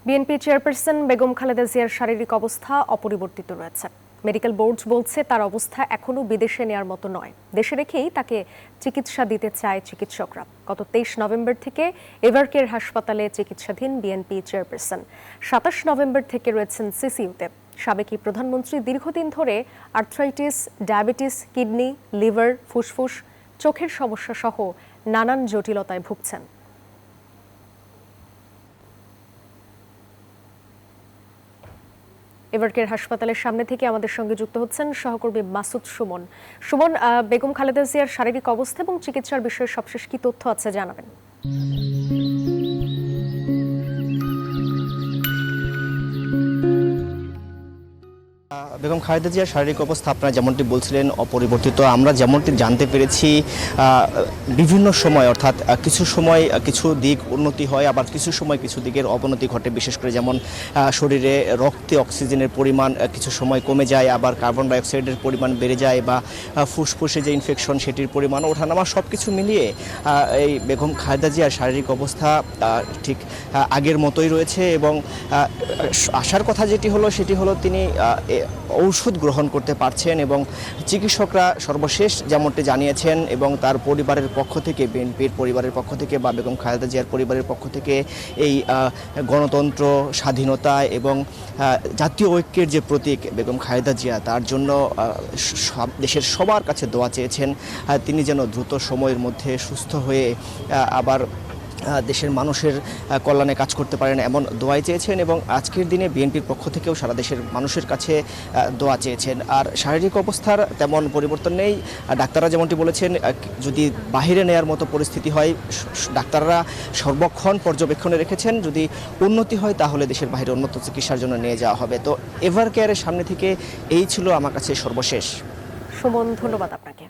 BNP chairperson Begum Khaleda জিয়ার শারীরিক অবস্থা অপরিবর্তিত রয়েছে। মেডিকেল বোর্ড বলছে তার অবস্থা এখনও বিদেশে নেয়ার মতো নয়। দেশে রেখেই তাকে চিকিৎসা দিতে চায় চিকিৎসকরা। গত 23 নভেম্বর থেকে এভারকেয়ার হাসপাতালে চিকিৎসাধীন বিএনপি চেয়ারপারসন 27 নভেম্বর থেকে রয়েছেন সিসিইউতে। সাবেক প্রধানমন্ত্রী দীর্ঘদিন ধরে আর্থ্রাইটিস, ডায়াবেটিস, কিডনি, লিভার, ফুসফুস, চোখের সমস্যা সহ নানান জটিলতায় ভুগছেন। এভারকেয়ার হাসপাতালের সামনে থেকে আমাদের সঙ্গে যুক্ত হচ্ছেন সহকর্মী মাসুদ সুমন। সুমন, বেগম খালেদা জিয়ার শারীরিক অবস্থা এবং চিকিৎসার বিষয়ে সবশেষ কি তথ্য আছে জানাবেন? বেগম খালেদা জিয়ার শারীরিক অবস্থা আপনারা যেমনটি বলছিলেন অপরিবর্তিত। আমরা যেমনটি জানতে পেরেছি বিভিন্ন সময় অর্থাৎ কিছু সময় কিছু দিক উন্নতি হয়, আবার কিছু সময় কিছু দিকের অবনতি ঘটে। বিশেষ করে যেমন শরীরে রক্তে অক্সিজেনের পরিমাণ কিছু সময় কমে যায়, আবার কার্বন ডাইঅক্সাইডের পরিমাণ বেড়ে যায়, বা ফুসফুসে যে ইনফেকশন সেটির পরিমাণ ওঠানামা সব কিছু মিলিয়ে এই বেগম খালেদা জিয়ার শারীরিক অবস্থা ঠিক আগের মতোই রয়েছে। এবং আসার কথা সেটি হলো তিনি ঔষধ গ্রহণ করতে পারছেন, এবং চিকিৎসকরা সর্বশেষ যেমনটি জানিয়েছেন এবং তার পরিবারের পক্ষ থেকে, বিএনপির পরিবারের পক্ষ থেকে বা বেগম খালেদা জিয়ার পরিবারের পক্ষ থেকে এই গণতন্ত্র, স্বাধীনতা এবং জাতীয় ঐক্যের যে প্রতীক বেগম খালেদা জিয়া, তার জন্য দেশের সবার কাছে দোয়া চেয়েছেন তিনি যেন দ্রুত সময়ের মধ্যে সুস্থ হয়ে আবার দেশের মানুষের কল্যাণে কাজ করতে পারেন এমন দোয়াই চেয়েছেন। এবং আজকের দিনে বিএনপির পক্ষ থেকেও সারা দেশের মানুষের কাছে দোয়া চেয়েছেন। আর শারীরিক অবস্থার তেমন পরিবর্তন নেই। ডাক্তাররা যেমনটি বলেছেন, যদি বাহিরে নেয়ার মতো পরিস্থিতি হয় ডাক্তাররা সর্বক্ষণ পর্যবেক্ষণে রেখেছেন, যদি উন্নতি হয় তাহলে দেশের বাইরে উন্নত চিকিৎসার জন্য নিয়ে যাওয়া হবে। তো এভারকেয়ারের সামনে থেকে এই ছিল আমার কাছে সর্বশেষ। সুমন, ধন্যবাদ আপনাকে।